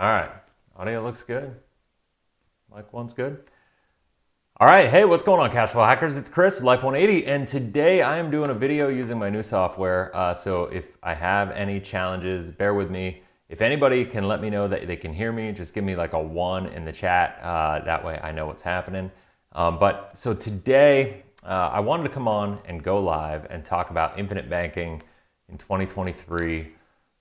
All right, audio looks good. Mic one's good. All right, hey, what's going on, Cashflow hackers? It's Chris with Life 180, and today I am doing a video using my new software. So if I have any challenges, bear with me. If anybody can let me know that they can hear me, just give me like a 1 in the chat. That way I know what's happening. So today I wanted to come on and go live and talk about infinite banking in 2023.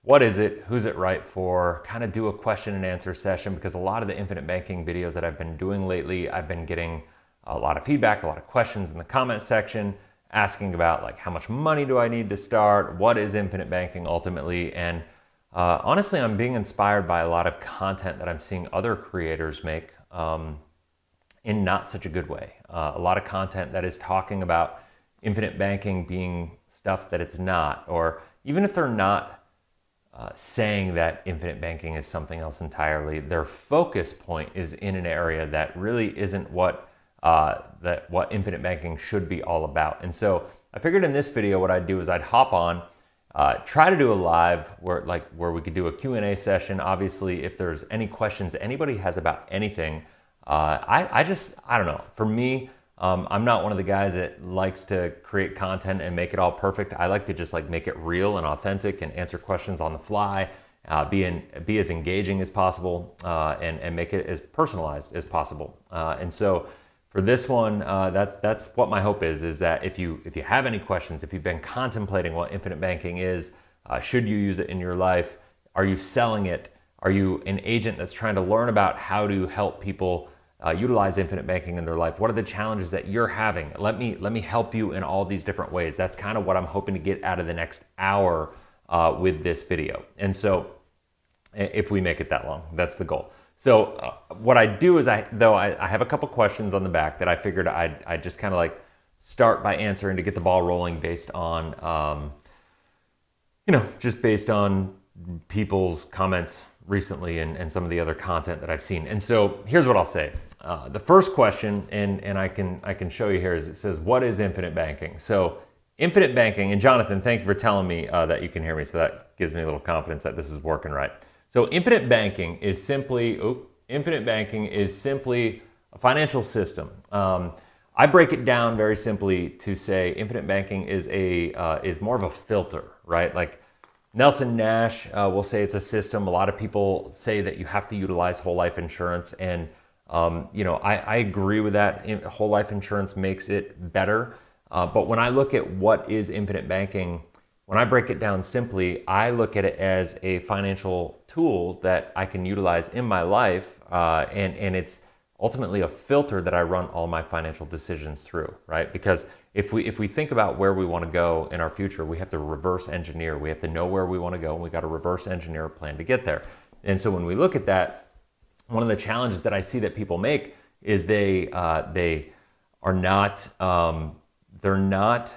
What is it? Who's it right for? Kind of do a question and answer session, because a lot of the infinite banking videos that I've been doing lately, I've been getting a lot of feedback, a lot of questions in the comment section asking about like, how much money do I need to start? What is infinite banking ultimately? And honestly, I'm being inspired by a lot of content that I'm seeing other creators make in not such a good way. A lot of content that is talking about infinite banking being stuff that it's not, or even if they're not saying that infinite banking is something else entirely, their focus point is in an area that really isn't what infinite banking should be all about. And so I figured in this video what I'd do is I'd hop on, try to do a live where we could do a Q&A session. Obviously, if there's any questions anybody has about anything, I don't know. For me, I'm not one of the guys that likes to create content and make it all perfect. I like to just like make it real and authentic and answer questions on the fly, be as engaging as possible, and make it as personalized as possible. And so for this one, that's what my hope is that if you have any questions, if you've been contemplating what infinite banking is, should you use it in your life? Are you selling it? Are you an agent that's trying to learn about how to help people utilize infinite banking in their life? What are the challenges that you're having? Let me help you in all these different ways. That's kind of what I'm hoping to get out of the next hour with this video. And so if we make it that long, that's the goal. So what I do is I have a couple questions on the back that I figured I'd just kind of like start by answering to get the ball rolling based on, just based on people's comments recently and some of the other content that I've seen. And so here's what I'll say. The first question, and I can show you here, is it says, what is infinite banking? So infinite banking, and Jonathan, thank you for telling me that you can hear me. So that gives me a little confidence that this is working right. So infinite banking is simply a financial system. I break it down very simply to say infinite banking is more of a filter, right? Like Nelson Nash will say it's a system. A lot of people say that you have to utilize whole life insurance, and I agree with that. Whole life insurance makes it better. But when I look at what is infinite banking, when I break it down simply, I look at it as a financial tool that I can utilize in my life, and it's ultimately a filter that I run all my financial decisions through, right? Because if we think about where we want to go in our future, we have to reverse engineer. We have to know where we want to go, and we got to reverse engineer a plan to get there. And so when we look at that, one of the challenges that I see that people make is they're not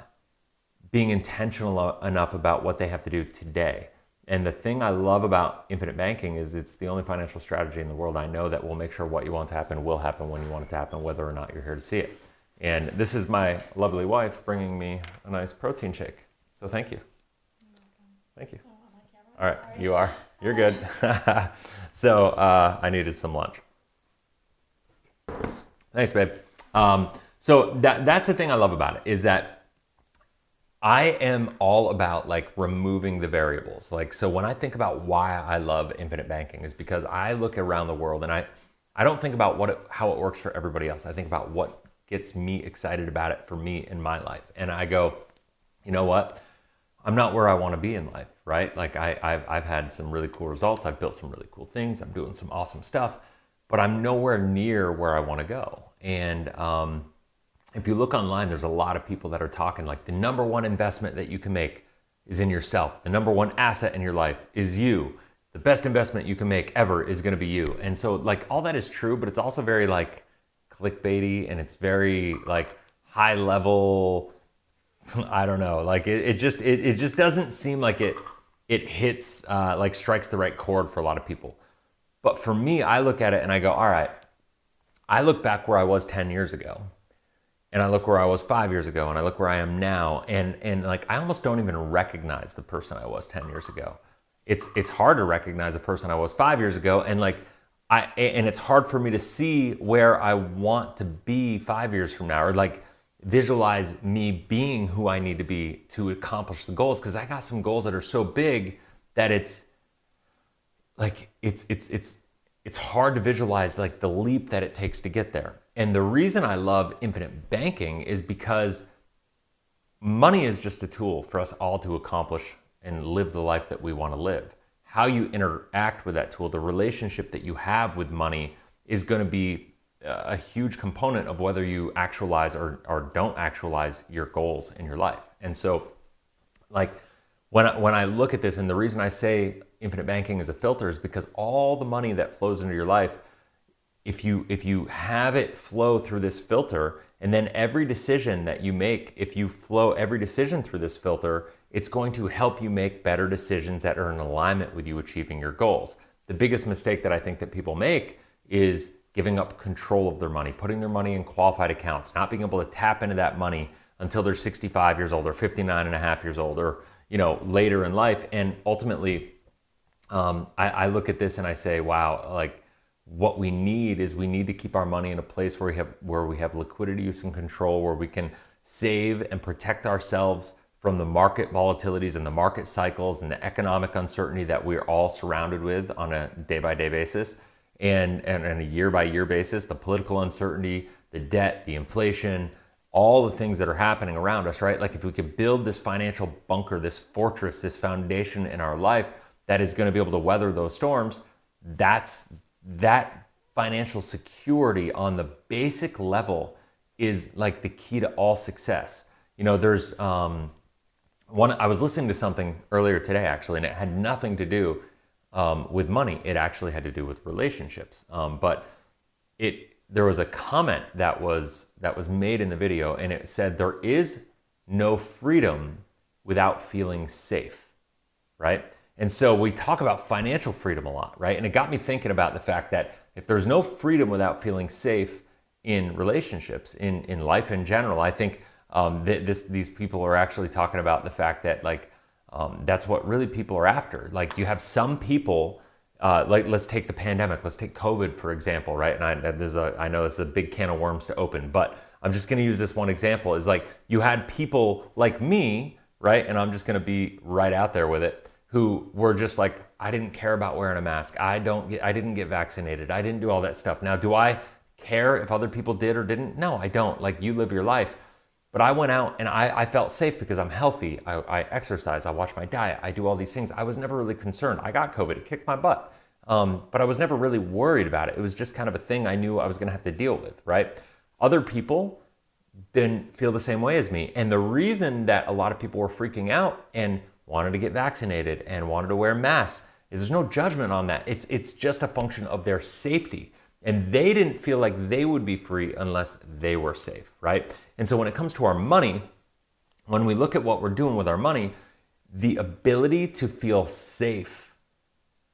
being intentional enough about what they have to do today. And the thing I love about infinite banking is it's the only financial strategy in the world I know that will make sure what you want to happen will happen when you want it to happen, whether or not you're here to see it. And this is my lovely wife bringing me a nice protein shake. So thank you. Thank you. All right, you are. You're good. So I needed some lunch. Thanks, babe. So that's the thing I love about it, is that I am all about like removing the variables. Like, so when I think about why I love infinite banking is because I look around the world and I don't think about how it works for everybody else. I think about what gets me excited about it for me in my life. And I go, you know what? I'm not where I want to be in life, right? Like I've had some really cool results. I've built some really cool things. I'm doing some awesome stuff, but I'm nowhere near where I want to go. And if you look online, there's a lot of people that are talking like the number one investment that you can make is in yourself. The number one asset in your life is you. The best investment you can make ever is going to be you. And so like all that is true, but it's also very like clickbaity, and it's very like high level. I don't know. Like it just doesn't seem like it hits like strikes the right chord for a lot of people. But for me, I look at it and I go, all right, I look back where I was 10 years ago. And I look where I was 5 years ago, and I look where I am now, and like I almost don't even recognize the person I was 10 years ago. it's hard to recognize the person I was 5 years ago, and and it's hard for me to see where I want to be 5 years from now, or like visualize me being who I need to be to accomplish the goals, because I got some goals that are so big that it's hard to visualize like the leap that it takes to get there. And the reason I love infinite banking is because money is just a tool for us all to accomplish and live the life that we want to live. How you interact with that tool, the relationship that you have with money, is going to be a huge component of whether you actualize or don't actualize your goals in your life. And so like when I look at this, and the reason I say infinite banking is a filter is because all the money that flows into your life, if you have it flow through this filter, and then every decision that you make, if you flow every decision through this filter, it's going to help you make better decisions that are in alignment with you achieving your goals. The biggest mistake that I think that people make is giving up control of their money, putting their money in qualified accounts, not being able to tap into that money until they're 65 years old or 59 and a half years old, or later in life. And ultimately, I look at this and I say, wow, like what we need to keep our money in a place where we have liquidity use and control, where we can save and protect ourselves from the market volatilities and the market cycles and the economic uncertainty that we're all surrounded with on a day-by-day basis and a year-by-year basis, the political uncertainty, the debt, the inflation, all the things that are happening around us, right? Like if we could build this financial bunker, this fortress, this foundation in our life that is going to be able to weather those storms, that financial security on the basic level is like the key to all success. There's I was listening to something earlier today actually, and it had nothing to do with money. It actually had to do with relationships. But there was a comment that was made in the video, and it said there is no freedom without feeling safe, right? And so we talk about financial freedom a lot, right? And it got me thinking about the fact that if there's no freedom without feeling safe in relationships, in life in general, I think these people are actually talking about the fact that that's what really people are after. Like you have some people, like let's take the pandemic, let's take COVID for example, right? And I know this is a big can of worms to open, but I'm just going to use this one example. Is like you had people like me, right? And I'm just going to be right out there with it, who were just like, I didn't care about wearing a mask. I didn't get vaccinated. I didn't do all that stuff. Now, do I care if other people did or didn't? No, I don't. Like you live your life. But I went out and I felt safe because I'm healthy. I exercise, I watch my diet, I do all these things. I was never really concerned. I got COVID, it kicked my butt. But I was never really worried about it. It was just kind of a thing I knew I was gonna have to deal with, right? Other people didn't feel the same way as me. And the reason that a lot of people were freaking out and wanted to get vaccinated and wanted to wear masks is there's no judgment on that. It's just a function of their safety. And they didn't feel like they would be free unless they were safe, right? And so when it comes to our money, when we look at what we're doing with our money, the ability to feel safe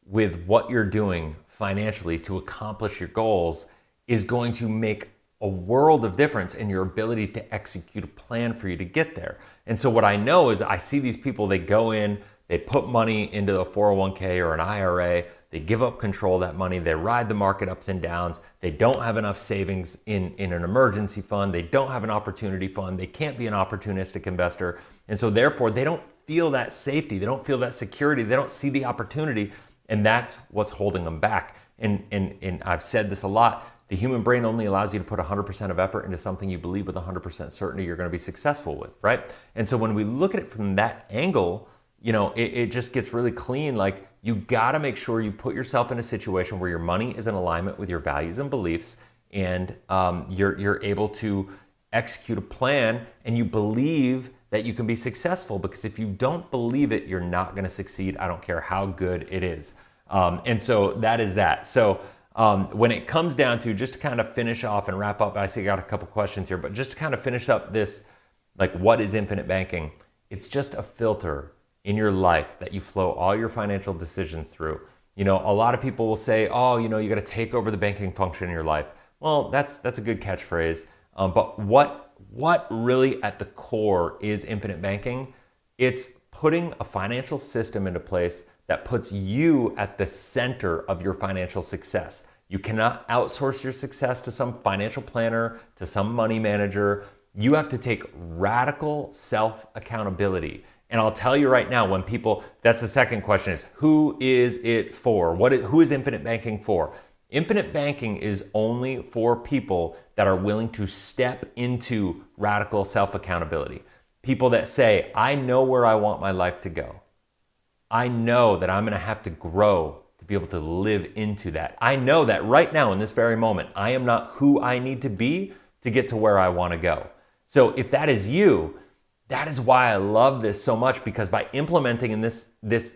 with what you're doing financially to accomplish your goals is going to make a world of difference in your ability to execute a plan for you to get there. And so what I know is I see these people, they go in, they put money into a 401k or an IRA, they give up control of that money, they ride the market ups and downs, they don't have enough savings in an emergency fund, they don't have an opportunity fund, they can't be an opportunistic investor. And so therefore they don't feel that safety, they don't feel that security, they don't see the opportunity, and that's what's holding them back. And I've said this a lot, the human brain only allows you to put 100% of effort into something you believe with 100% certainty you're gonna be successful with, right? And so when we look at it from that angle, it just gets really clean. Like you gotta make sure you put yourself in a situation where your money is in alignment with your values and beliefs, and you're able to execute a plan and you believe that you can be successful, because if you don't believe it, you're not gonna succeed. I don't care how good it is. And so that is that. So when it comes down to, just to kind of finish off and wrap up, I see I got a couple questions here, but just to kind of finish up this, like what is infinite banking? It's just a filter in your life that you flow all your financial decisions through. A lot of people will say, oh, you got to take over the banking function in your life. Well, that's a good catchphrase. But what really at the core is infinite banking? It's putting a financial system into place that puts you at the center of your financial success. You cannot outsource your success to some financial planner, to some money manager. You have to take radical self-accountability. And I'll tell you right now, when people, that's the second question is, who is it for? Who is infinite banking for? Infinite banking is only for people that are willing to step into radical self-accountability. People that say, I know where I want my life to go. I know that I'm gonna have to grow to be able to live into that. I know that right now in this very moment, I am not who I need to be to get to where I wanna go. So if that is you, that is why I love this so much, because by implementing in this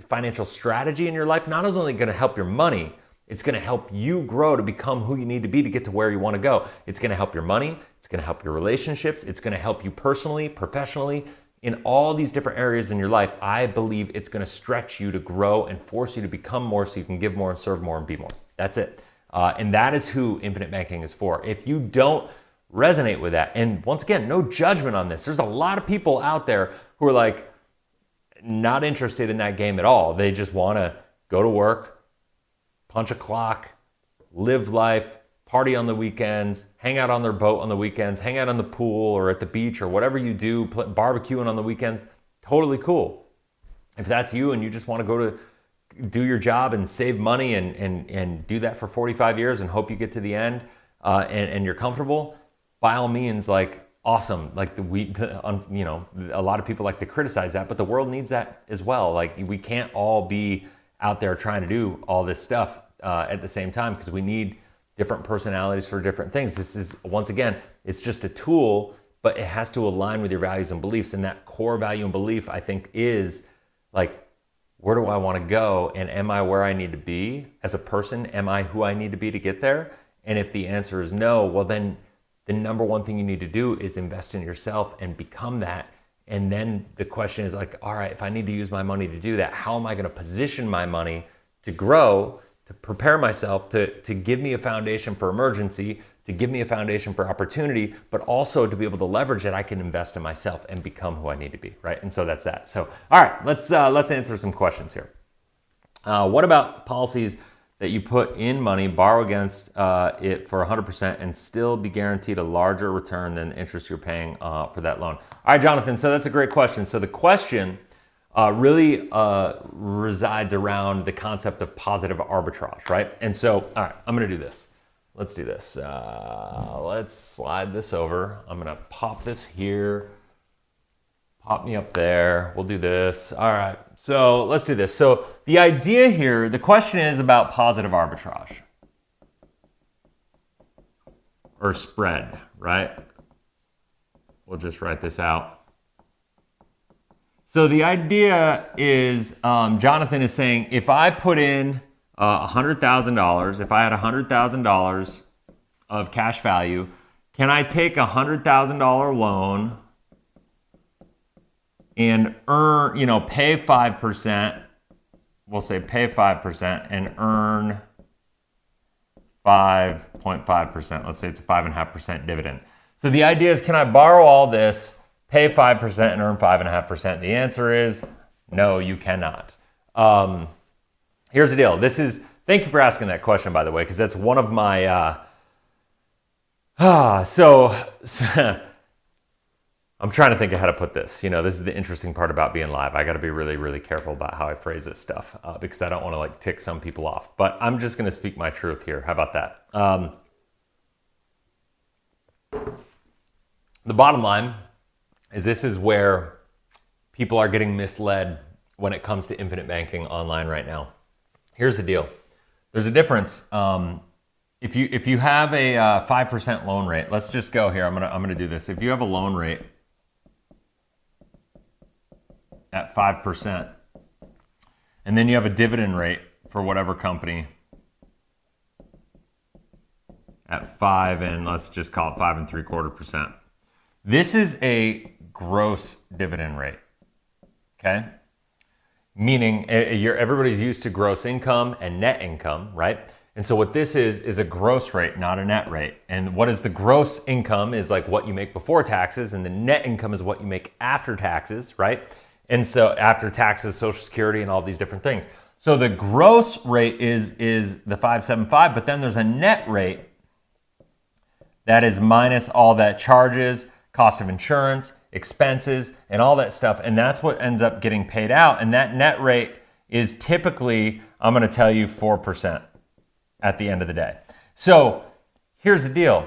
financial strategy in your life, not only gonna help your money, it's gonna help you grow to become who you need to be to get to where you wanna go. It's gonna help your money, it's gonna help your relationships, it's gonna help you personally, professionally, in all these different areas in your life. I believe it's gonna stretch you to grow and force you to become more so you can give more and serve more and be more. That's it. And that is who infinite banking is for. If you don't resonate with that, and once again, no judgment on this. There's a lot of people out there who are like not interested in that game at all. They just wanna go to work, punch a clock, live life, party on the weekends, hang out on their boat on the weekends, hang out on the pool or at the beach or whatever you do, barbecuing on the weekends. Totally cool. If that's you and you just want to go to do your job and save money and do that for 45 years and hope you get to the end and you're comfortable, by all means, like, awesome. Like, you know, a lot of people like to criticize that, but the world needs that as well. Like, we can't all be out there trying to do all this stuff at the same time, because we need different personalities for different things. This is, once again, it's just a tool, but it has to align with your values and beliefs. And that core value and belief, I think, is like, where do I want to go? And am I where I need to be as a person? Am I who I need to be to get there? And if the answer is no, well, then the number one thing you need to do is invest in yourself and become that. And then the question is like, all right, if I need to use my money to do that, how am I going to position my money to grow, to prepare myself, to give me a foundation for emergency, to give me a foundation for opportunity, but also to be able to leverage that I can invest in myself and become who I need to be, right? And so that's that. So, all right, let's answer some questions here. What about policies that you put in money, borrow against it for 100% and still be guaranteed a larger return than the interest you're paying for that loan? All right, Jonathan, so that's a great question. So the question really resides around the concept of positive arbitrage, right? And so, all right, I'm gonna do this. Let's do this. Let's slide this over. I'm gonna pop this here, pop me up there. We'll do this. All right, so let's do this. So the idea here, the question is about positive arbitrage or spread, right? We'll just write this out. So the idea is, Jonathan is saying, if I put in $100,000, if I had $100,000 of cash value, can I take a $100,000 loan and earn, you know, pay 5%, we'll say pay 5% and earn 5.5%. Let's say it's a 5.5% dividend. So the idea is, can I borrow all this, pay 5% and earn 5.5%? The answer is no, you cannot. Here's the deal. Thank you for asking that question, by the way, because that's one of my, so I'm trying to think of how to put this. You know, this is the interesting part about being live. I got to be really, really careful about how I phrase this stuff because I don't want to like tick some people off, but I'm just going to speak my truth here. How about that? The bottom line is this is where people are getting misled when it comes to infinite banking online right now. Here's the deal. There's a difference. If you have a 5% loan rate, let's just go here. I'm gonna do this. If you have a loan rate at 5%, and then you have a dividend rate for whatever company at 5, and let's just call it 5.75%. This is a gross dividend rate, okay? Meaning everybody's used to gross income and net income, right? And so what this is a gross rate, not a net rate. And what is the gross income is like what you make before taxes, and the net income is what you make after taxes, right? And so after taxes, Social Security, and all these different things. So the gross rate is the 575, but then there's a net rate that is minus all that charges, cost of insurance, expenses, and all that stuff. And that's what ends up getting paid out. And that net rate is typically, I'm going to tell you, 4% at the end of the day. So here's the deal.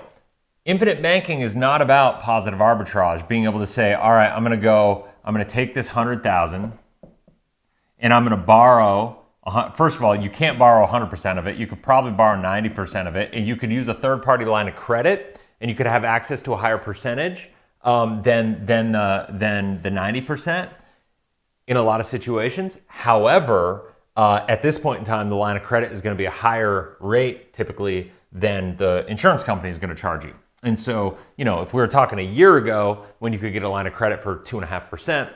Infinite banking is not about positive arbitrage, being able to say, all right, I'm going to take this 100,000 and I'm going to borrow. First of all, you can't borrow 100% of it. You could probably borrow 90% of it, and you could use a third-party line of credit, and you could have access to a higher percentage than the 90% in a lot of situations. However, at this point in time, the line of credit is going to be a higher rate typically than the insurance company is going to charge you. And so, if we were talking a year ago when you could get a line of credit for 2.5%,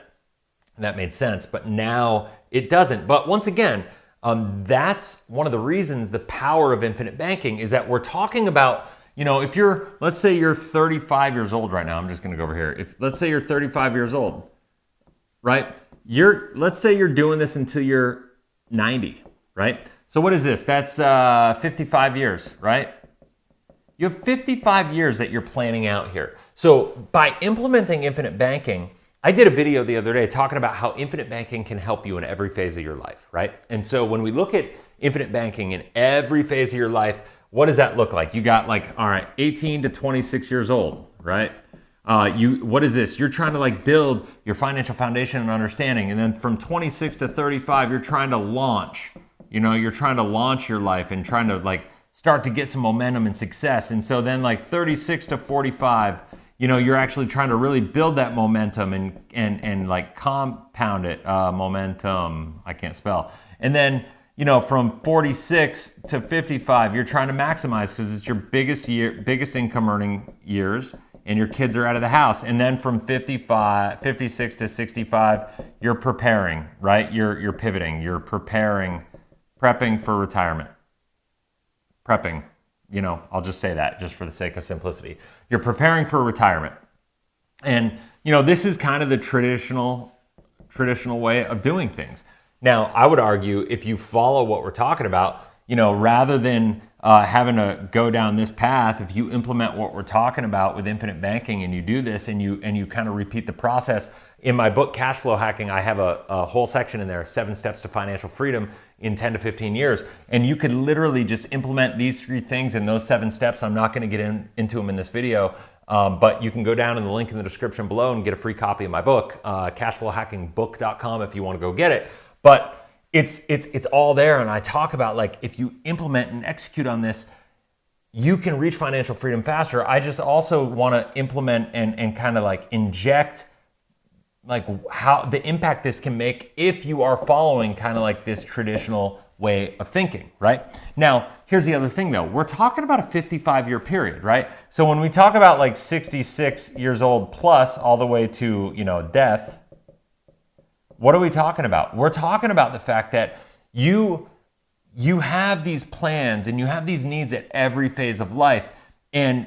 that made sense, but now it doesn't. But once again, that's one of the reasons the power of infinite banking is that we're talking about, if let's say you're 35 years old right now, I'm just gonna go over here. Let's say you're 35 years old, right? Let's say you're doing this until you're 90, right? So what is this? That's 55 years, right? You have 55 years that you're planning out here. So by implementing infinite banking, I did a video the other day talking about how infinite banking can help you in every phase of your life, right? And so when we look at infinite banking in every phase of your life, what does that look like? You got all right, 18 to 26 years old, right? What is this? You're trying to build your financial foundation and understanding. And then from 26 to 35, you're trying to launch. You're trying to launch your life and trying to start to get some momentum and success. And so then 36 to 45, you're actually trying to really build that momentum and compound it. Momentum, I can't spell. And then, from 46 to 55, you're trying to maximize because it's your biggest income earning years, and your kids are out of the house. And then from 56 to 65, you're preparing, right? You're pivoting, you're prepping for retirement. Prepping. I'll just say that just for the sake of simplicity. You're preparing for retirement. And, this is kind of the traditional way of doing things. Now, I would argue if you follow what we're talking about, rather than having to go down this path, if you implement what we're talking about with infinite banking and you do this and you kind of repeat the process. In my book, Cashflow Hacking, I have a whole section in there, 7 steps to financial freedom in 10 to 15 years. And you could literally just implement these 3 things in those 7 steps. I'm not going to get into them in this video, but you can go down in the link in the description below and get a free copy of my book, cashflowhackingbook.com, if you want to go get it. But it's all there, and I talk about if you implement and execute on this, you can reach financial freedom faster. I just also want to implement and kind of inject how the impact this can make if you are following kind of this traditional way of thinking, right? Now, here's the other thing though. We're talking about a 55-year period, right? So when we talk about 66 years old plus all the way to, death, what are we talking about? We're talking about the fact that you have these plans and you have these needs at every phase of life, and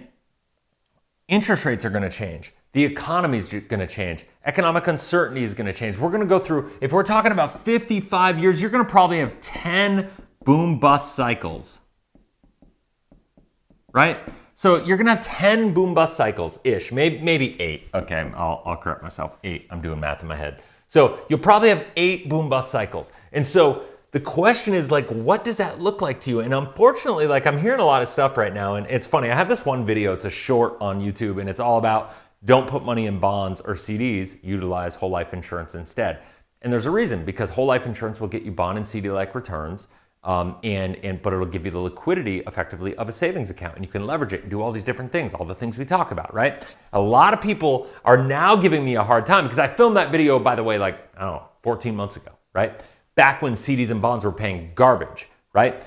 interest rates are going to change. The economy is going to change. Economic uncertainty is going to change. We're going to go through, if we're talking about 55 years, you're going to probably have 10 boom bust cycles, right? So you're going to have 10 boom bust cycles-ish, maybe 8. Okay, I'll correct myself. 8. I'm doing math in my head. So you'll probably have 8 boom bust cycles. And so the question is what does that look like to you? And unfortunately, I'm hearing a lot of stuff right now, and it's funny. I have this one video, it's a short on YouTube, and it's all about don't put money in bonds or CDs, utilize whole life insurance instead. And there's a reason, because whole life insurance will get you bond and CD-like returns, but it'll give you the liquidity effectively of a savings account, and you can leverage it and do all these different things, all the things we talk about, right? A lot of people are now giving me a hard time because I filmed that video, by the way, 14 months ago, right? Back when CDs and bonds were paying garbage, right?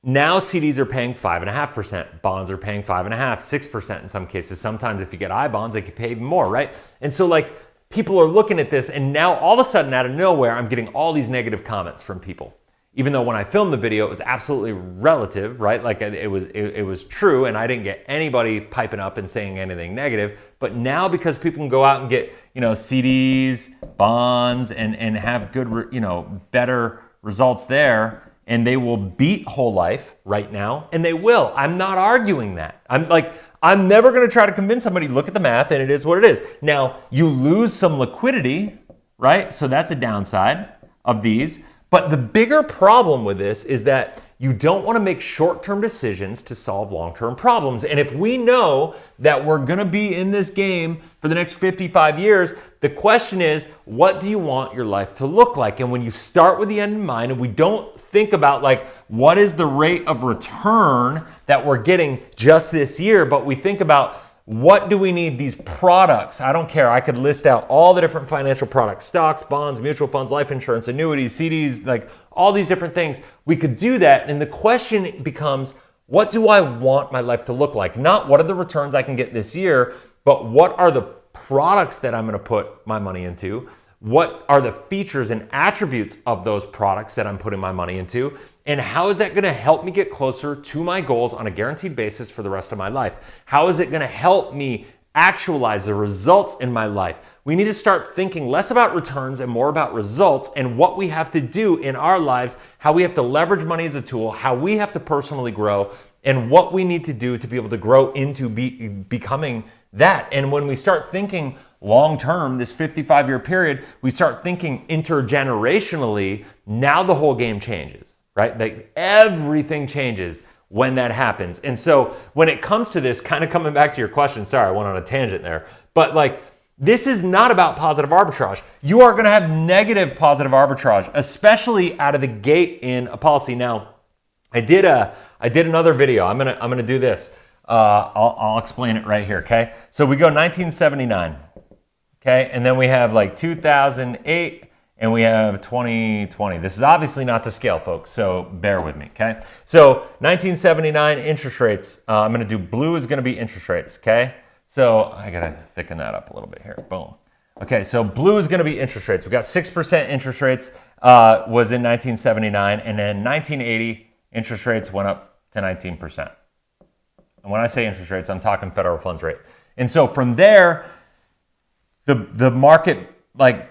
Now CDs are paying 5.5%, bonds are paying 5.5%, 6% in some cases. Sometimes if you get I bonds, they can pay even more, right? And so people are looking at this, and now all of a sudden out of nowhere, I'm getting all these negative comments from people. Even though when I filmed the video, it was absolutely relative, right? It was true, and I didn't get anybody piping up and saying anything negative. But now, because people can go out and get, CDs, bonds, and have good, better results there. And they will beat whole life right now, and they will. I'm not arguing that. I'm never going to try to convince somebody, look at the math, and it is what it is. Now, you lose some liquidity, right? So that's a downside of these. But the bigger problem with this is that you don't want to make short-term decisions to solve long-term problems. And if we know that we're going to be in this game for the next 55 years, the question is, what do you want your life to look like? And when you start with the end in mind, and we don't think about what is the rate of return that we're getting just this year, but we think about, what do we need? These products. I don't care. I could list out all the different financial products: stocks, bonds, mutual funds, life insurance, annuities, CDs, all these different things. We could do that. And the question becomes, what do I want my life to look like? Not what are the returns I can get this year, but what are the products that I'm going to put my money into? What are the features and attributes of those products that I'm putting my money into? And how is that going to help me get closer to my goals on a guaranteed basis for the rest of my life? How is it going to help me actualize the results in my life? We need to start thinking less about returns and more about results, and what we have to do in our lives, how we have to leverage money as a tool, how we have to personally grow, and what we need to do to be able to grow into becoming that. And when we start thinking long-term, this 55-year period, we start thinking intergenerationally, now the whole game changes, right? Everything changes when that happens. And so when it comes to this, kind of coming back to your question, sorry, I went on a tangent there, but this is not about positive arbitrage. You are going to have negative positive arbitrage, especially out of the gate in a policy. Now, I did another video. I'm gonna do this. I'll explain it right here. Okay. So we go 1979. Okay, and then we have 2008, and we have 2020. This is obviously not to scale, folks, so bear with me. Okay. So 1979 interest rates. I'm gonna do blue is gonna be interest rates. Okay. So I gotta thicken that up a little bit here. Boom. Okay, so blue is going to be interest rates. We got 6% interest rates was in 1979, and then 1980 interest rates went up to 19%. And when I say interest rates, I'm talking federal funds rate. And so from there, the market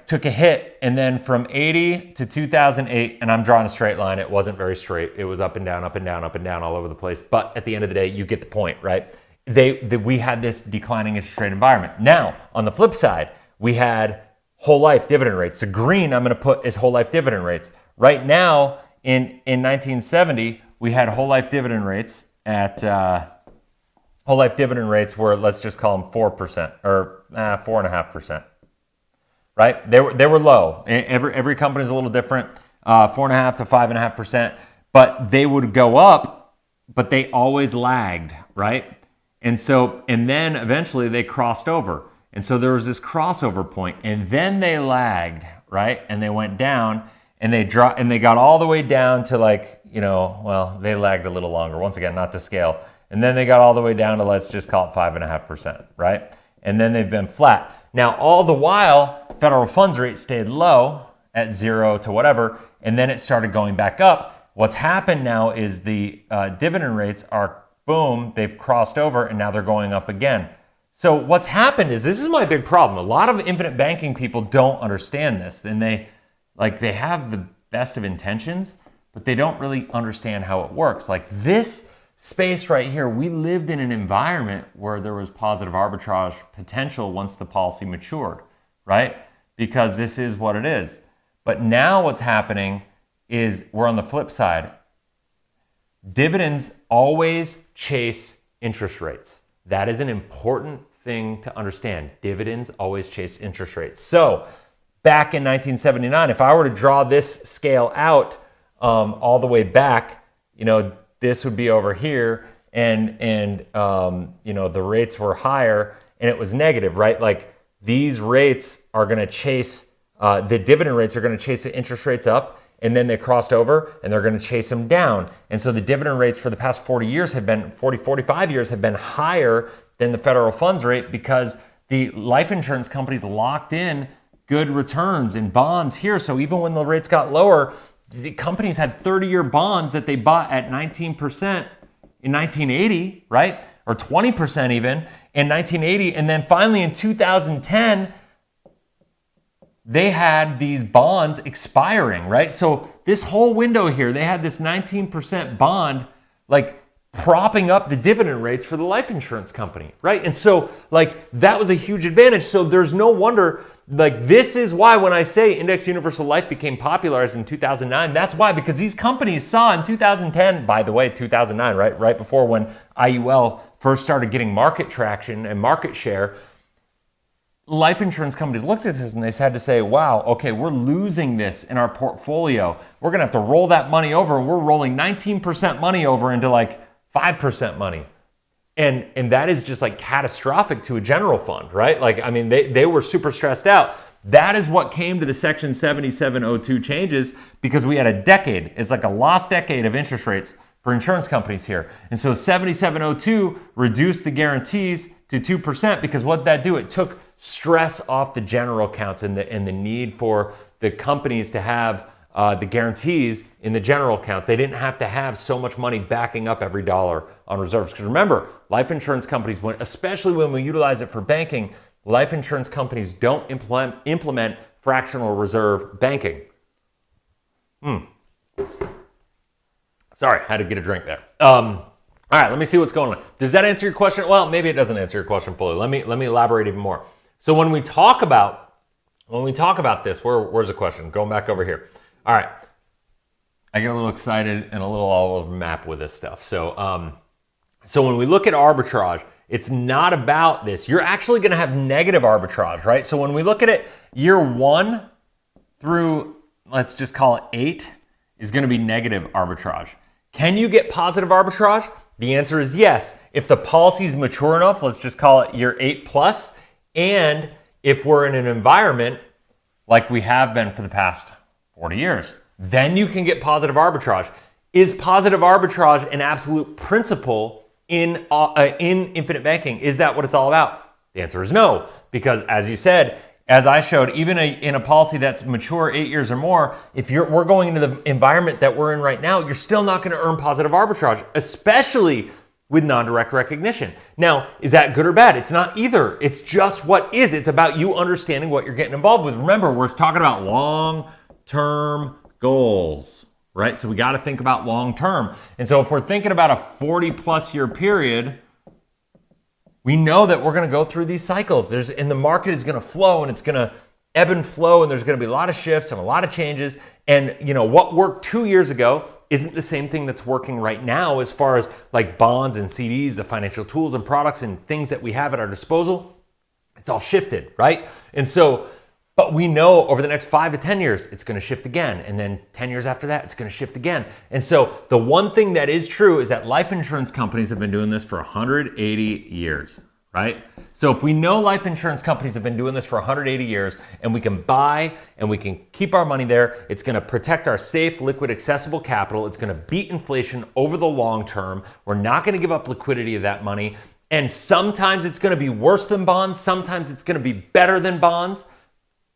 took a hit, and then from 80 to 2008, and I'm drawing a straight line. It wasn't very straight. It was up and down, up and down, up and down all over the place. But at the end of the day, you get the point, right? We had this declining interest rate environment. Now, on the flip side, we had whole life dividend rates. The green I'm going to put is whole life dividend rates. Right now, in 1970, we had whole life dividend rates at whole life dividend rates were, let's just call them 4% or 4.5%. Right? They were low. Every company is a little different. 4.5 to 5.5%, but they would go up, but they always lagged, right? And then eventually they crossed over. And so there was this crossover point, and then they lagged, right? And they went down, and they dropped, and they got all the way down to they lagged a little longer. Once again, not to scale. And then they got all the way down to, let's just call it 5.5%, right? And then they've been flat. Now, all the while, federal funds rate stayed low at 0 to whatever, and then it started going back up. What's happened now is the dividend rates are, boom, they've crossed over, and now they're going up again. So what's happened is, this is my big problem. A lot of infinite banking people don't understand this, and they have the best of intentions, but they don't really understand how it works. This space right here, we lived in an environment where there was positive arbitrage potential once the policy matured, right? Because this is what it is. But now what's happening is we're on the flip side. Dividends always chase interest rates. That is an important thing to understand. Dividends always chase interest rates. So back in 1979, if I were to draw this scale out all the way back, this would be over here, and the rates were higher, and it was negative, right? These rates are going to chase, the dividend rates are going to chase the interest rates up, and then they crossed over, and they're going to chase them down. And so the dividend rates for the past 45 years have been higher than the federal funds rate, because the life insurance companies locked in good returns in bonds here. So even when the rates got lower, the companies had 30-year bonds that they bought at 19% in 1980, right? Or 20% even in 1980. And then finally in 2010, they had these bonds expiring, right? So this whole window here, they had this 19% bond, like propping up the dividend rates for the life insurance company, right? And so like that was a huge advantage. So there's no wonder, like this is why when I say index universal life became popularized in 2009, that's why, because these companies saw in 2010, by the way, 2009, right before when IUL first started getting market traction and market share, life insurance companies looked at this and they had to say, wow, okay, we're losing this in our portfolio. We're gonna have to roll that money over. We're rolling 19% money over into like 5% money. And that is just like catastrophic to a general fund, right? Like, I mean, they were super stressed out. That is what came to the Section 7702 changes, because we had a decade. It's like a lost decade of interest rates for insurance companies here. And so 7702 reduced the guarantees to 2%, because what that do? It took stress off the general accounts and the need for the companies to have the guarantees in the general accounts. They didn't have to have so much money backing up every dollar on reserves. Because remember, life insurance companies, especially when we utilize it for banking, life insurance companies don't implement fractional reserve banking. Sorry, had to get a drink there. All right, let me see what's going on. Does that answer your question? Well, maybe it doesn't answer your question fully. Let me elaborate even more. So when we talk about this, where's the question? Going back over here. All right, I get a little excited and a little all over the map with this stuff. So so when we look at arbitrage, it's not about this. You're actually going to have negative arbitrage, right? So when we look at it, year 1 through, let's just call it 8, is going to be negative arbitrage. Can you get positive arbitrage? The answer is yes. If the policy is mature enough, let's just call it year 8 plus, and if we're in an environment like we have been for the past 40 years, then you can get positive arbitrage. Is positive arbitrage an absolute principle in infinite banking? Is that what it's all about? The answer is no, because as you said, as I showed, even in a policy that's mature 8 years or more, if we're going into the environment that we're in right now, you're still not going to earn positive arbitrage, especially with non-direct recognition. Now, is that good or bad? It's not either. It's just what is. It's about you understanding what you're getting involved with. Remember, we're talking about long-term goals, right? So we got to think about long-term. And so if we're thinking about a 40-plus year period, we know that we're going to go through these cycles. And the market is going to flow, and it's going to ebb and flow, and there's going to be a lot of shifts and a lot of changes. And you know what worked 2 years ago isn't the same thing that's working right now, as far as like bonds and CDs, the financial tools and products and things that we have at our disposal. It's all shifted, right? And so, but we know over the next 5 to 10 years, it's going to shift again. And then 10 years after that, it's going to shift again. And so the one thing that is true is that life insurance companies have been doing this for 180 years, right? So if we know life insurance companies have been doing this for 180 years, and we can buy and we can keep our money there, it's going to protect our safe, liquid, accessible capital. It's going to beat inflation over the long term. We're not going to give up liquidity of that money. And sometimes it's going to be worse than bonds. Sometimes it's going to be better than bonds.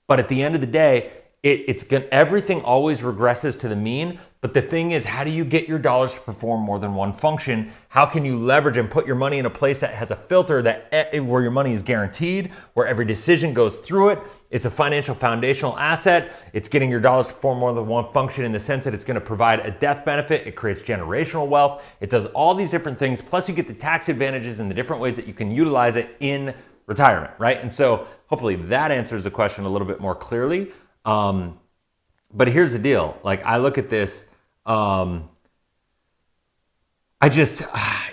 But at the end of the day, everything always regresses to the mean. But the thing is, how do you get your dollars to perform more than one function? How can you leverage and put your money in a place that has a filter where your money is guaranteed, where every decision goes through it? It's a financial foundational asset. It's getting your dollars to perform more than one function in the sense that it's going to provide a death benefit. It creates generational wealth. It does all these different things. Plus you get the tax advantages and the different ways that you can utilize it in retirement, right? And so hopefully that answers the question a little bit more clearly. But here's the deal. Like, I look at this,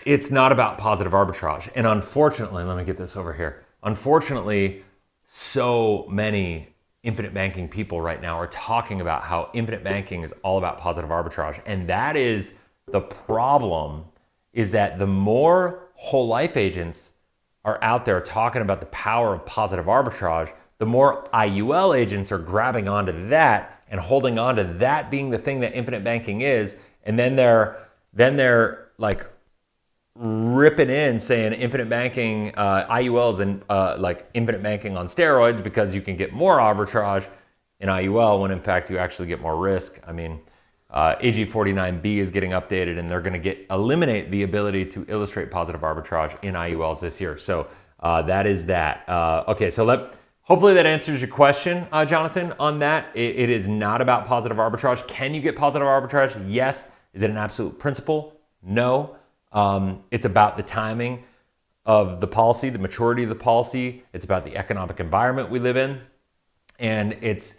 it's not about positive arbitrage. And unfortunately, let me get this over here. Unfortunately, so many infinite banking people right now are talking about how infinite banking is all about positive arbitrage. And that is the problem, is that the more whole life agents are out there talking about the power of positive arbitrage, the more IUL agents are grabbing onto that and holding on to that being the thing that infinite banking is. And then they're like ripping in saying infinite banking, IULs and like infinite banking on steroids, because you can get more arbitrage in IUL when in fact you actually get more risk. I mean, AG 49B is getting updated, and they're going to eliminate the ability to illustrate positive arbitrage in IULs this year. So that is that. Okay, so hopefully that answers your question, Jonathan, on that. It is not about positive arbitrage. Can you get positive arbitrage? Yes. Is it an absolute principle? No. It's about the timing of the policy, the maturity of the policy. It's about the economic environment we live in. And it's,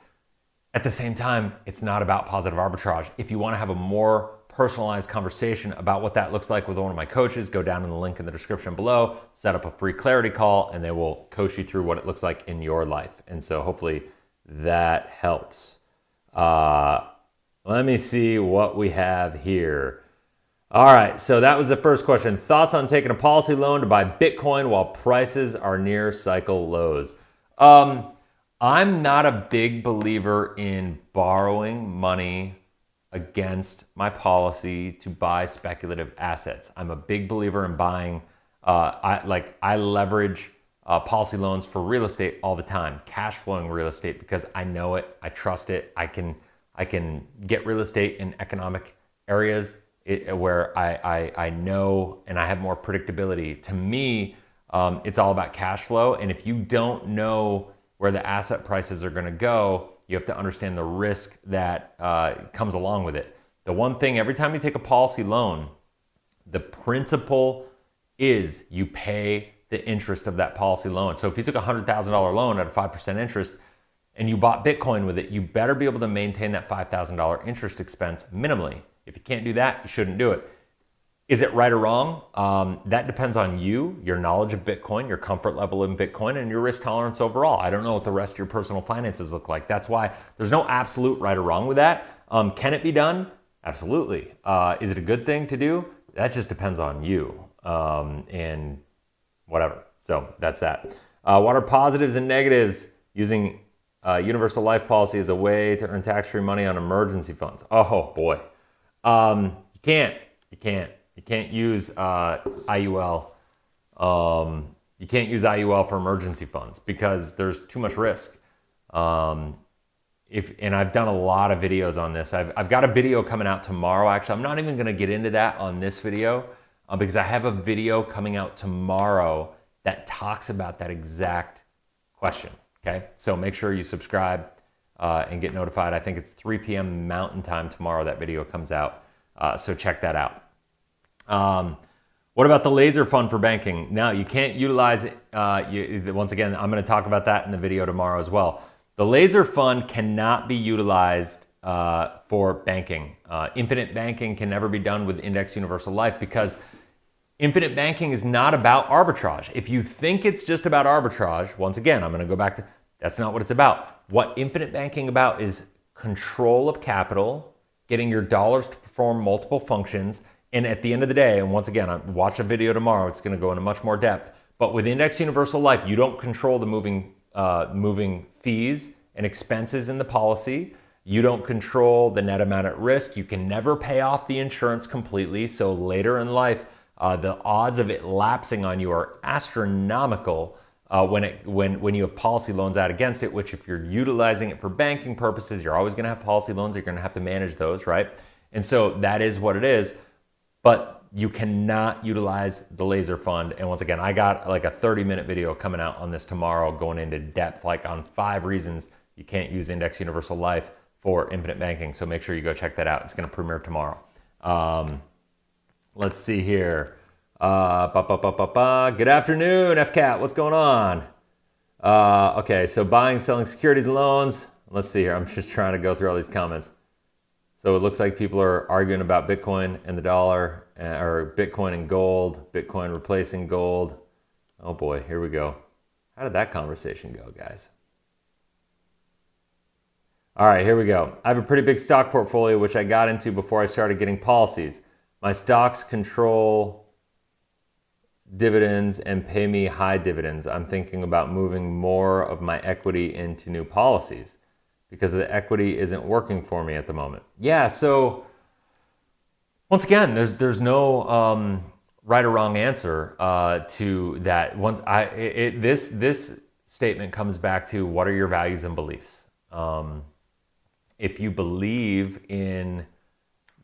at the same time, it's not about positive arbitrage. If you want to have a more personalized conversation about what that looks like with one of my coaches, go down in the link in the description below, set up a free clarity call, and they will coach you through what it looks like in your life. And so hopefully that helps. Let me see what we have here. All right, so that was the first question. Thoughts on taking a policy loan to buy Bitcoin while prices are near cycle lows? I'm not a big believer in borrowing money against my policy to buy speculative assets. I'm a big believer in buying, I leverage policy loans for real estate all the time, cash flowing real estate, because I know it, I trust it. I can get real estate in economic areas where I know and I have more predictability. To me, it's all about cash flow. And if you don't know where the asset prices are gonna go, you have to understand the risk that comes along with it. The one thing, every time you take a policy loan, the principle is you pay the interest of that policy loan. So if you took a $100,000 loan at a 5% interest and you bought Bitcoin with it, you better be able to maintain that $5,000 interest expense minimally. If you can't do that, you shouldn't do it. Is it right or wrong? That depends on you, your knowledge of Bitcoin, your comfort level in Bitcoin, and your risk tolerance overall. I don't know what the rest of your personal finances look like. That's why there's no absolute right or wrong with that. Can it be done? Absolutely. Is it a good thing to do? That just depends on you and whatever. So that's that. What are positives and negatives using universal life policy as a way to earn tax-free money on emergency funds? Oh boy. You can't use IUL. You can't use IUL for emergency funds because there's too much risk. And I've done a lot of videos on this. I've got a video coming out tomorrow. Actually, I'm not even going to get into that on this video because I have a video coming out tomorrow that talks about that exact question. Okay, so make sure you subscribe and get notified. I think it's 3 p.m. Mountain Time tomorrow that video comes out. So check that out. What about the laser fund for banking? Now, you can't utilize it. Once again, I'm going to talk about that in the video tomorrow as well. The laser fund cannot be utilized for banking. Infinite banking can never be done with Index Universal Life because infinite banking is not about arbitrage. If you think it's just about arbitrage, once again, I'm going to go back to, that's not what it's about. What infinite banking about is control of capital, getting your dollars to perform multiple functions. And at the end of the day, and once again, watch a video tomorrow, it's going to go into much more depth. But with Index Universal Life, you don't control the moving fees and expenses in the policy. You don't control the net amount at risk. You can never pay off the insurance completely. So later in life, the odds of it lapsing on you are astronomical when you have policy loans out against it, which if you're utilizing it for banking purposes, you're always going to have policy loans. You're going to have to manage those, right? And so that is what it is. But you cannot utilize the laser fund. And once again, I got like a 30-minute video coming out on this tomorrow going into depth, like on 5 reasons you can't use Index Universal Life for infinite banking. So make sure you go check that out. It's going to premiere tomorrow. Let's see here. Good afternoon, FCAT. What's going on? Okay, so buying, selling securities and loans. Let's see here. I'm just trying to go through all these comments. So it looks like people are arguing about Bitcoin and the dollar, or Bitcoin and gold, Bitcoin replacing gold. Oh boy, here we go. How did that conversation go, guys? All right, here we go. I have a pretty big stock portfolio, which I got into before I started getting policies. My stocks control dividends and pay me high dividends. I'm thinking about moving more of my equity into new policies because the equity isn't working for me at the moment. Yeah, so once again, there's no right or wrong answer to that. This statement comes back to what are your values and beliefs. If you believe in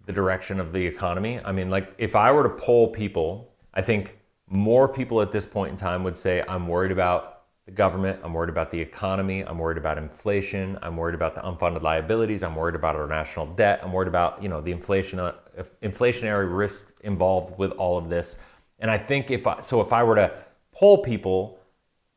the direction of the economy, I mean, like if I were to poll people, I think more people at this point in time would say I'm worried about the government. I'm worried about the economy. I'm worried about inflation. I'm worried about the unfunded liabilities. I'm worried about our national debt. I'm worried about, the inflationary risk involved with all of this. And I think if I were to poll people,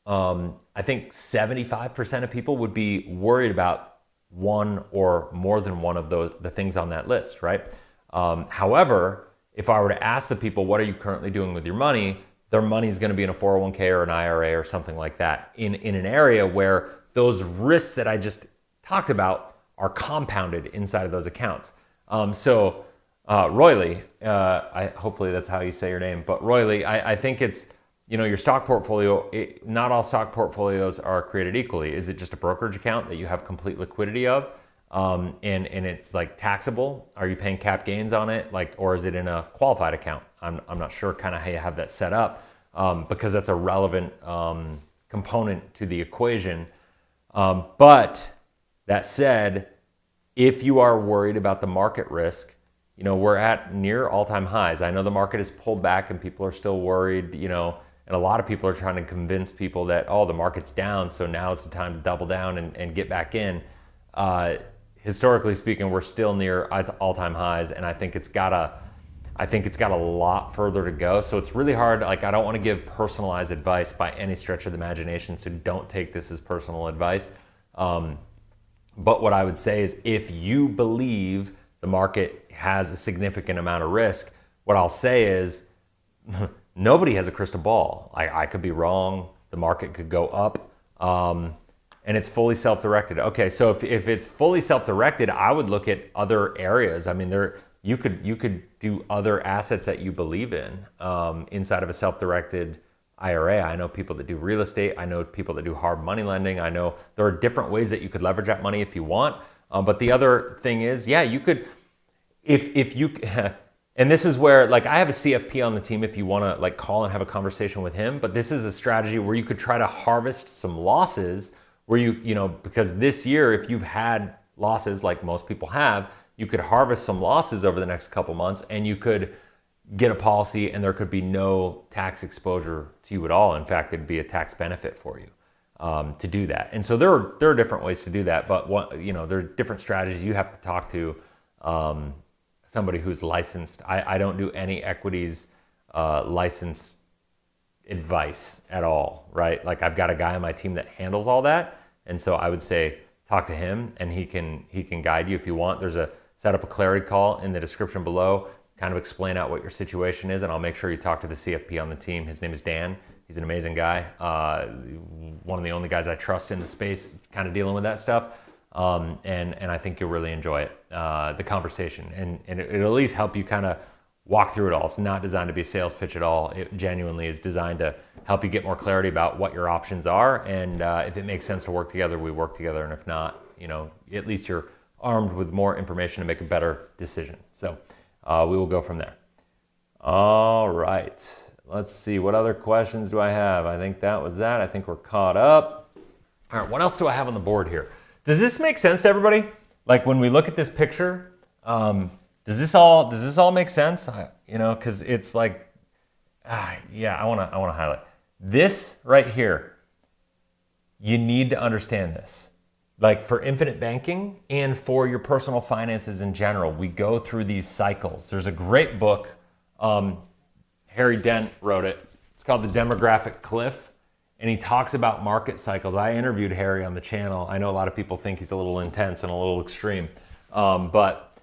I think 75% of people would be worried about one or more than one of the things on that list, right? However, if I were to ask the people, what are you currently doing with your money? Their money is going to be in a 401k or an IRA or something like that in an area where those risks that I just talked about are compounded inside of those accounts. Royley, hopefully that's how you say your name, but Royley, I think it's, your stock portfolio, not all stock portfolios are created equally. Is it just a brokerage account that you have complete liquidity of? And it's like taxable? Are you paying cap gains on it? Or is it in a qualified account? I'm not sure kind of how you have that set up, because that's a relevant component to the equation. But that said, if you are worried about the market risk, we're at near all-time highs. I know the market has pulled back and people are still worried, and a lot of people are trying to convince people that, oh, the market's down, so now it's the time to double down and get back in. Historically speaking, we're still near all-time highs, and I think it's got a lot further to go. So it's really hard. I don't want to give personalized advice by any stretch of the imagination, so don't take this as personal advice. But what I would say is, if you believe the market has a significant amount of risk, what I'll say is, nobody has a crystal ball. I could be wrong. The market could go up. And it's fully self-directed. Okay, so if it's fully self-directed, I would look at other areas. I mean, you could do other assets that you believe in inside of a self-directed IRA. I know people that do real estate. I know people that do hard money lending. I know there are different ways that you could leverage that money if you want. But the other thing is, yeah, you could, if you, and this is where, I have a CFP on the team if you want to call and have a conversation with him. But this is a strategy where you could try to harvest some losses where because this year, if you've had losses like most people have, you could harvest some losses over the next couple months, and you could get a policy and there could be no tax exposure to you at all. In fact, it'd be a tax benefit for you to do that. And so there are different ways to do that, but there are different strategies. You have to talk to somebody who's licensed. I don't do any equities license advice at all, right? I've got a guy on my team that handles all that. And so I would say, talk to him and he can guide you if you want. Set up a clarity call in the description below, kind of explain out what your situation is, and I'll make sure you talk to the CFP on the team. His name is Dan. He's an amazing guy. One of the only guys I trust in the space, kind of dealing with that stuff. And I think you'll really enjoy it, the conversation. And it'll at least help you kind of walk through it all. It's not designed to be a sales pitch at all. It genuinely is designed to help you get more clarity about what your options are. And if it makes sense to work together, we work together. And if not, at least you're armed with more information to make a better decision. So we will go from there. All right. Let's see. What other questions do I have? I think that was that. I think we're caught up. All right. What else do I have on the board here? Does this make sense to everybody? When we look at this picture, does this all make sense? Because it's yeah, I want to highlight this right here. You need to understand this. For infinite banking and for your personal finances in general, we go through these cycles. There's a great book, Harry Dent wrote it. It's called The Demographic Cliff, and he talks about market cycles. I interviewed Harry on the channel. I know a lot of people think he's a little intense and a little extreme, but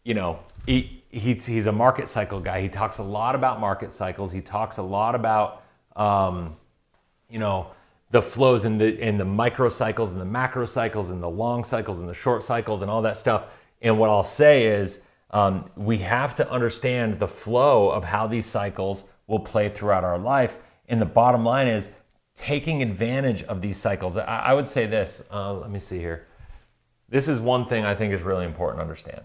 he's a market cycle guy. He talks a lot about market cycles. He talks a lot about the flows in the micro cycles and the macro cycles and the long cycles and the short cycles and all that stuff. And what I'll say is we have to understand the flow of how these cycles will play throughout our life. And the bottom line is taking advantage of these cycles. I would say this, let me see here. This is one thing I think is really important to understand.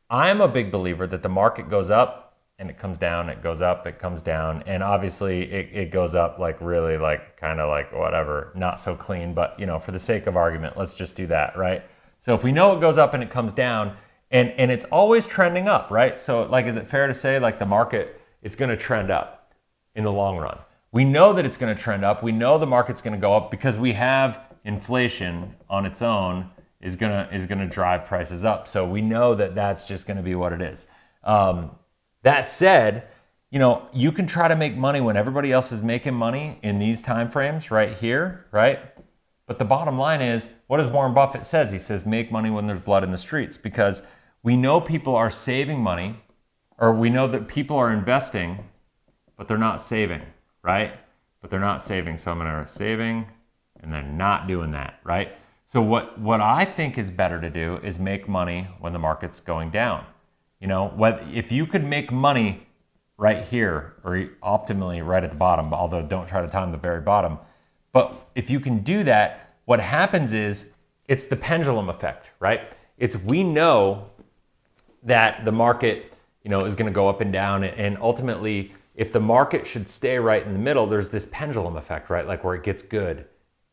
I'm a big believer that the market goes up and it comes down, it goes up, it comes down. And obviously it goes up really kind of whatever, not so clean, but for the sake of argument, let's just do that, right? So if we know it goes up and it comes down and it's always trending up, right? So is it fair to say the market, it's gonna trend up in the long run? We know that it's going to trend up. We know the market's going to go up because we have inflation on its own is going to drive prices up. So we know that that's just going to be what it is. That said, you know, you can try to make money when everybody else is making money in these time frames right here, right? But the bottom line is, what does Warren Buffett says? He says, make money when there's blood in the streets, because we know people are saving money, or we know that people are investing, but they're not saving, right? But they're not saving. So I'm going to saving and then not doing that, right? So what I think is better to do is make money when the market's going down. You know, if you could make money right here, or optimally right at the bottom, although don't try to time the very bottom. But if you can do that, what happens is it's the pendulum effect, right? We know that the market, you know, is going to go up and down, and ultimately, if the market should stay right in the middle, there's this pendulum effect, right? Like where it gets good,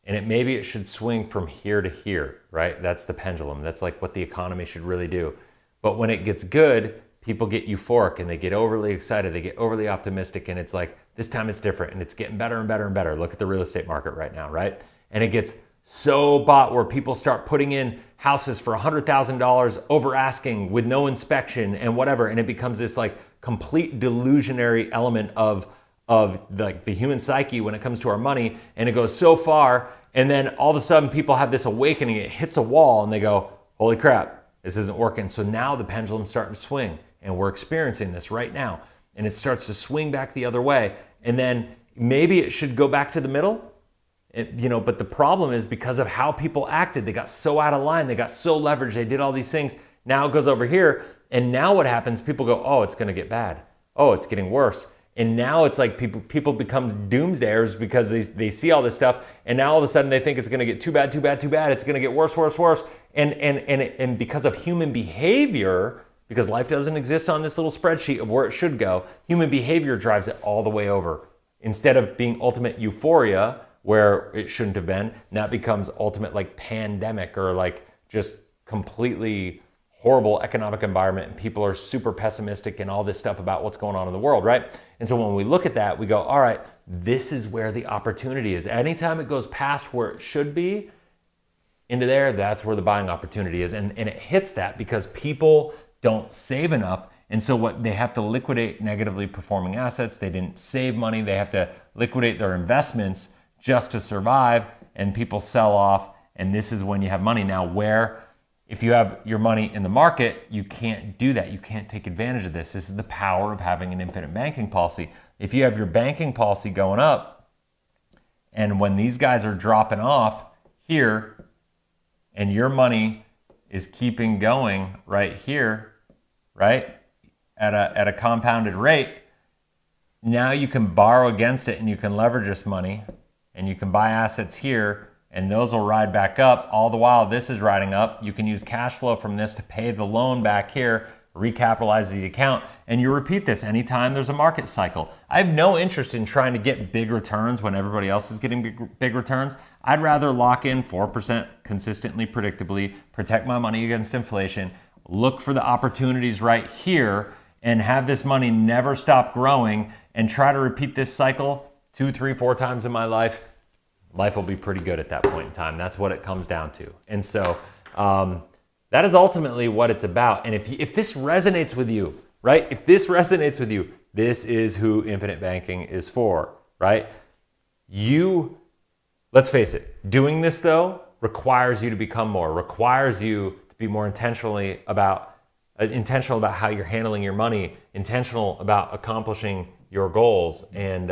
and maybe it should swing from here to here, right? That's the pendulum. That's like what the economy should really do. But when it gets good, people get euphoric and they get overly excited, they get overly optimistic, and it's like, this time it's different and it's getting better and better and better. Look at the real estate market right now, right? And it gets so bought where people start putting in houses for $100,000 over asking with no inspection and whatever, and it becomes this like complete delusionary element of like the human psyche when it comes to our money, and it goes so far, and then all of a sudden people have this awakening, it hits a wall and they go, holy crap, this isn't working. So now the pendulum's starting to swing, and we're experiencing this right now, and it starts to swing back the other way, and then maybe it should go back to the middle. You know, but the problem is because of how people acted, they got so out of line, they got so leveraged, they did all these things. Now it goes over here, and now what happens? People go, oh, it's going to get bad. Oh, it's getting worse. And now it's like people becomes doomsdayers because they see all this stuff, and now all of a sudden they think it's going to get too bad, too bad, too bad. It's going to get worse, worse, worse. And because of human behavior, because life doesn't exist on this little spreadsheet of where it should go, human behavior drives it all the way over. Instead of being ultimate euphoria, where it shouldn't have been, now it becomes ultimate like pandemic, or like just completely horrible economic environment, and people are super pessimistic and all this stuff about what's going on in the world, right? And so when we look at that, we go, all right, this is where the opportunity is. Anytime it goes past where it should be into there, that's where the buying opportunity is. And it hits that because people don't save enough. And so what they have to liquidate negatively performing assets. They didn't save money. They have to liquidate their investments just to survive, and people sell off. And this is when you have money. Now, where if you have your money in the market, you can't do that. You can't take advantage of this. This is the power of having an infinite banking policy. If you have your banking policy going up, and when these guys are dropping off here, and your money is keeping going right here, right, at a compounded rate, now you can borrow against it, and you can leverage this money, and you can buy assets here, and those will ride back up. All the while this is riding up, you can use cash flow from this to pay the loan back here, recapitalize the account, and you repeat this anytime there's a market cycle. I have no interest in trying to get big returns when everybody else is getting big returns. I'd rather lock in 4% consistently, predictably, protect my money against inflation, look for the opportunities right here, and have this money never stop growing, and try to repeat this cycle 2, 3, 4 times in my life. Life will be pretty good at that point in time. That's what it comes down to. And so that is ultimately what it's about. And if this resonates with you, right? If this resonates with you, this is who infinite banking is for, right? Let's face it, doing this though requires you to become more, requires you to be more intentional about how you're handling your money, intentional about accomplishing your goals. And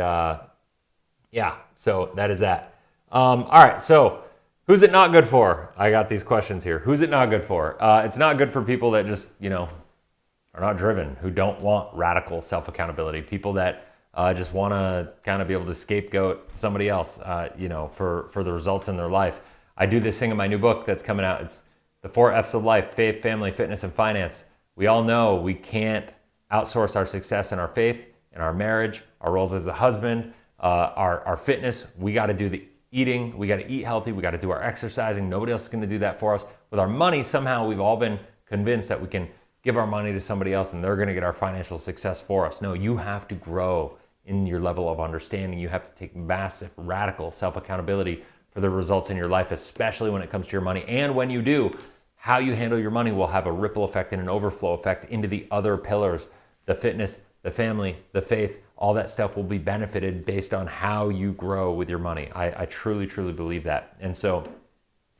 yeah, so that is that. All right, so who's it not good for? I got these questions here. Who's it not good for? It's not good for people that just, are not driven, who don't want radical self-accountability, people that just want to kind of be able to scapegoat somebody else, for the results in their life. I do this thing in my new book that's coming out. It's the 4 F's of life: faith, family, fitness, and finance. We all know we can't outsource our success in our faith, in our marriage, our roles as a husband, our fitness. We got to do the eating, we got to eat healthy, we got to do our exercising. Nobody else is going to do that for us. With our money, somehow we've all been convinced that we can give our money to somebody else and they're going to get our financial success for us. No, you have to grow in your level of understanding. You have to take massive, radical self-accountability for the results in your life, especially when it comes to your money. And when you do, how you handle your money will have a ripple effect and an overflow effect into the other pillars, the fitness, the family, the faith. All that stuff will be benefited based on how you grow with your money. I truly, truly believe that. And so,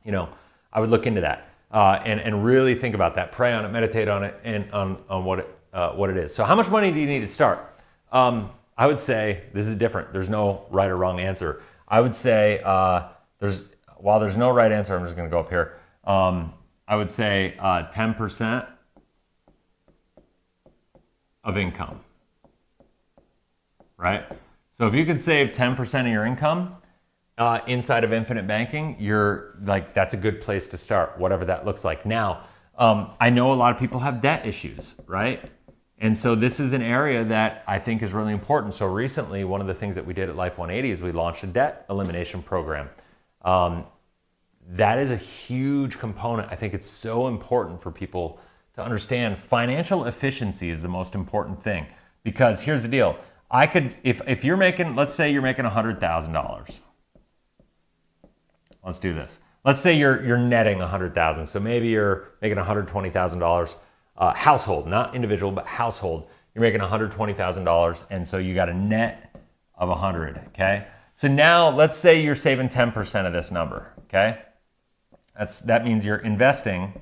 you know, I would look into that and really think about that, pray on it, meditate on it, and on what it is. So how much money do you need to start? I would say this is different. There's no right or wrong answer. I would say while there's no right answer, I'm just going to go up here. I would say 10% of income, right? So if you could save 10% of your income inside of infinite banking, that's a good place to start, whatever that looks like. Now, I know a lot of people have debt issues, right? And so this is an area that I think is really important. So recently, one of the things that we did at Life 180 is we launched a debt elimination program. That is a huge component. I think it's so important for people to understand financial efficiency is the most important thing. Because here's the deal. If you're making, let's say you're making $100,000. Let's do this. Let's say you're netting $100,000. So maybe you're making $120,000 household, not individual, but household. You're making $120,000, and so you got a net of 100. Okay. So now let's say you're saving 10% of this number. Okay. That means you're investing.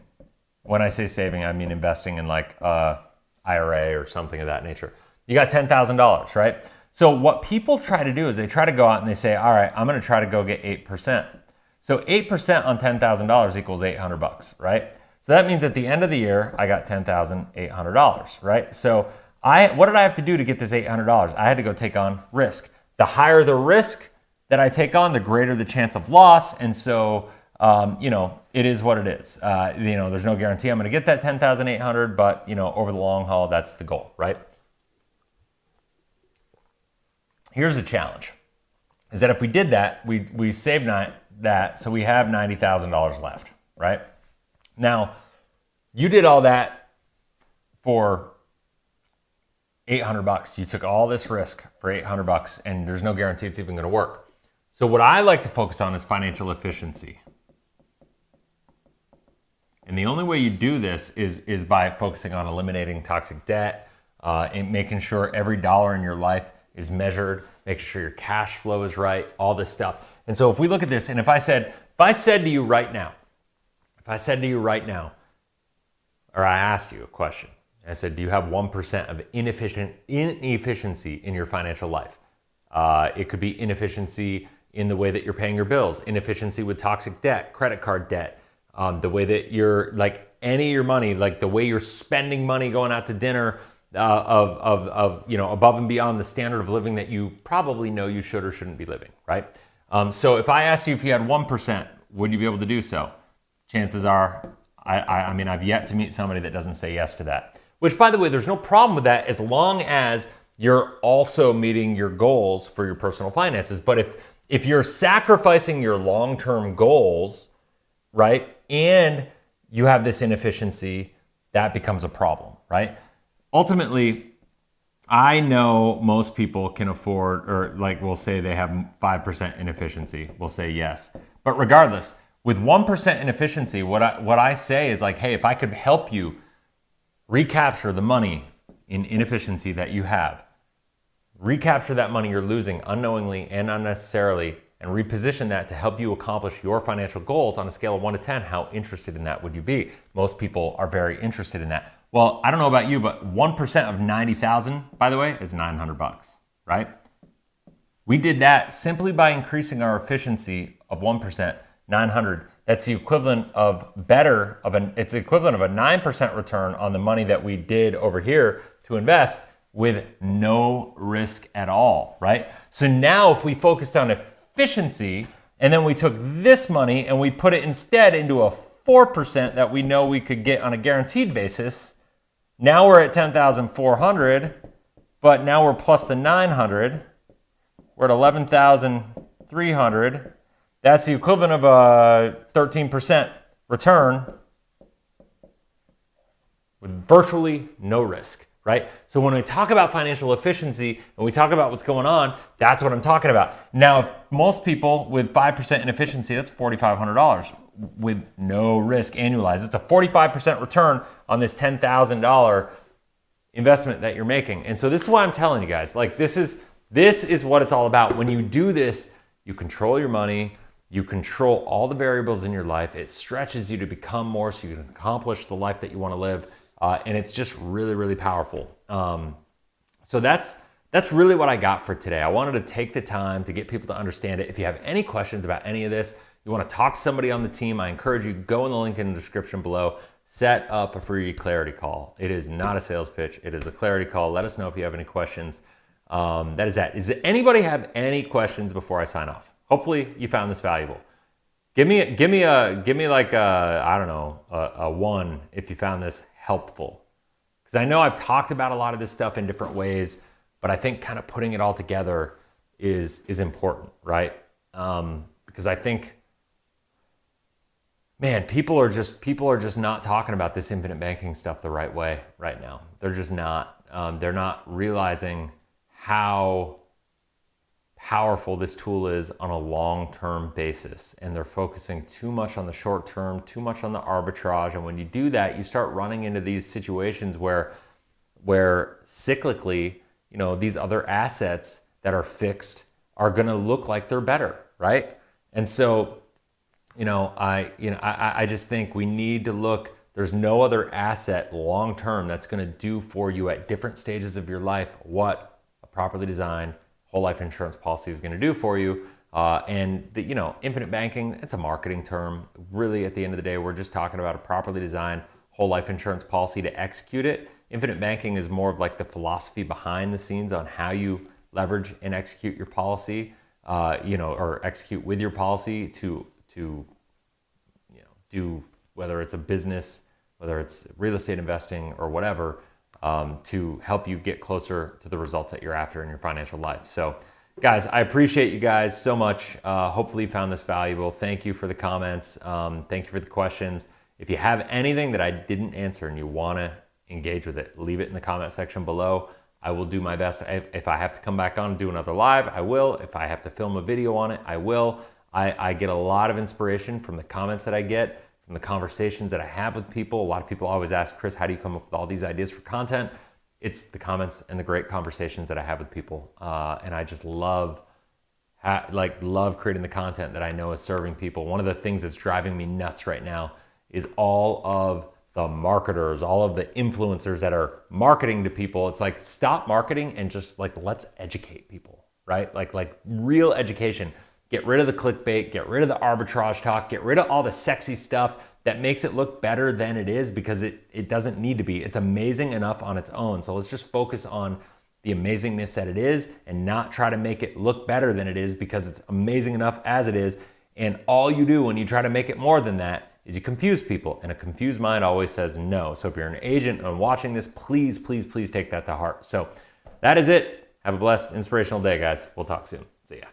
When I say saving, I mean investing in like IRA or something of that nature. You got $10,000, right? So what people try to do is they try to go out and they say, all right, I'm going to try to go get 8%. So 8% on $10,000 equals $800, right? So that means at the end of the year, I got $10,800, right? So what did I have to do to get this $800? I had to go take on risk. The higher the risk that I take on, the greater the chance of loss. And so, you know, it is what it is. You know, there's no guarantee I'm going to get that $10,800, but you know, over the long haul, that's the goal, right? Here's the challenge: is that if we did that, we saved that, so we have $90,000 left, right? Now, you did all that for $800. You took all this risk for $800, and there's no guarantee it's even going to work. So what I like to focus on is financial efficiency. And the only way you do this is by focusing on eliminating toxic debt, and making sure every dollar in your life is measured, making sure your cash flow is right, all this stuff. And so if we look at this, and if I said to you right now, or I asked you a question, I said, do you have 1% of inefficiency in your financial life? It could be inefficiency in the way that you're paying your bills, inefficiency with toxic debt, credit card debt, the way that you're like any of your money, like the way you're spending money going out to dinner, of you know, above and beyond the standard of living that you probably know you should or shouldn't be living, right? So if I asked you if you had 1%, would you be able to do so? Chances are, I mean, I've yet to meet somebody that doesn't say yes to that. Which, by the way, there's no problem with that as long as you're also meeting your goals for your personal finances. But if you're sacrificing your long-term goals, right, and you have this inefficiency, that becomes a problem, right? Ultimately, I know most people can afford, or like we'll say they have 5% inefficiency. We'll say yes. But regardless, with 1% inefficiency, what I say is like, hey, if I could help you recapture the money in inefficiency that you have, recapture that money you're losing unknowingly and unnecessarily, and reposition that to help you accomplish your financial goals on a scale of 1 to 10, how interested in that would you be? Most people are very interested in that. Well, I don't know about you, but 1% of 90,000, by the way, is $900, right? We did that simply by increasing our efficiency of 1%, 900. That's the equivalent of it's the equivalent of a 9% return on the money that we did over here to invest with no risk at all, right? So now if we focused on efficiency and then we took this money and we put it instead into a 4% that we know we could get on a guaranteed basis, now we're at 10,400, but now we're plus the 900. We're at 11,300. That's the equivalent of a 13% return with virtually no risk, right? So when we talk about financial efficiency and we talk about what's going on, that's what I'm talking about. Now, if most people with 5% inefficiency, that's $4,500 with no risk annualized. It's a 45% return on this $10,000 investment that you're making. And so this is why I'm telling you guys, like this is what it's all about. When you do this, you control your money, you control all the variables in your life. It stretches you to become more so you can accomplish the life that you want to live. And it's just really, really powerful. So that's really what I got for today. I wanted to take the time to get people to understand it. If you have any questions about any of this, you want to talk to somebody on the team, I encourage you, go in the link in the description below, set up a free clarity call. It is not a sales pitch. It is a clarity call. Let us know if you have any questions. That is that. Does anybody have any questions before I sign off? Hopefully you found this valuable. Give me like a, I don't know, a 1 if you found this helpful. Because I know I've talked about a lot of this stuff in different ways, but I think kind of putting it all together is important, right? Because I think, man, people are just not talking about this infinite banking stuff the right way right now. They're just not. They're not realizing how powerful this tool is on a long-term basis, and they're focusing too much on the short term, too much on the arbitrage. And when you do that, you start running into these situations where cyclically, you know, these other assets that are fixed are going to look like they're better, right? And so, I just think we need to look. There's no other asset long-term that's going to do for you at different stages of your life what a properly designed whole life insurance policy is going to do for you. And infinite banking, it's a marketing term. Really, at the end of the day, we're just talking about a properly designed whole life insurance policy to execute it. Infinite banking is more of like the philosophy behind the scenes on how you leverage and execute your policy, or execute with your policy to do, whether it's a business, whether it's real estate investing or whatever, to help you get closer to the results that you're after in your financial life. So guys, I appreciate you guys so much. Hopefully you found this valuable. Thank you for the comments. Thank you for the questions. If you have anything that I didn't answer and you want to engage with it, leave it in the comment section below. I will do my best. If I have to come back on and do another live, I will. If I have to film a video on it, I will. I get a lot of inspiration from the comments that I get, from the conversations that I have with people. A lot of people always ask, Chris, how do you come up with all these ideas for content? It's the comments and the great conversations that I have with people. And I just love creating the content that I know is serving people. One of the things that's driving me nuts right now is all of the marketers, all of the influencers that are marketing to people. It's like, stop marketing and just like, let's educate people, right? Like real education. Get rid of the clickbait, get rid of the arbitrage talk, get rid of all the sexy stuff that makes it look better than it is, because it doesn't need to be. It's amazing enough on its own. So let's just focus on the amazingness that it is and not try to make it look better than it is, because it's amazing enough as it is. And all you do when you try to make it more than that is you confuse people, and a confused mind always says no. So if you're an agent and watching this, please, please, please take that to heart. So that is it. Have a blessed, inspirational day, guys. We'll talk soon. See ya.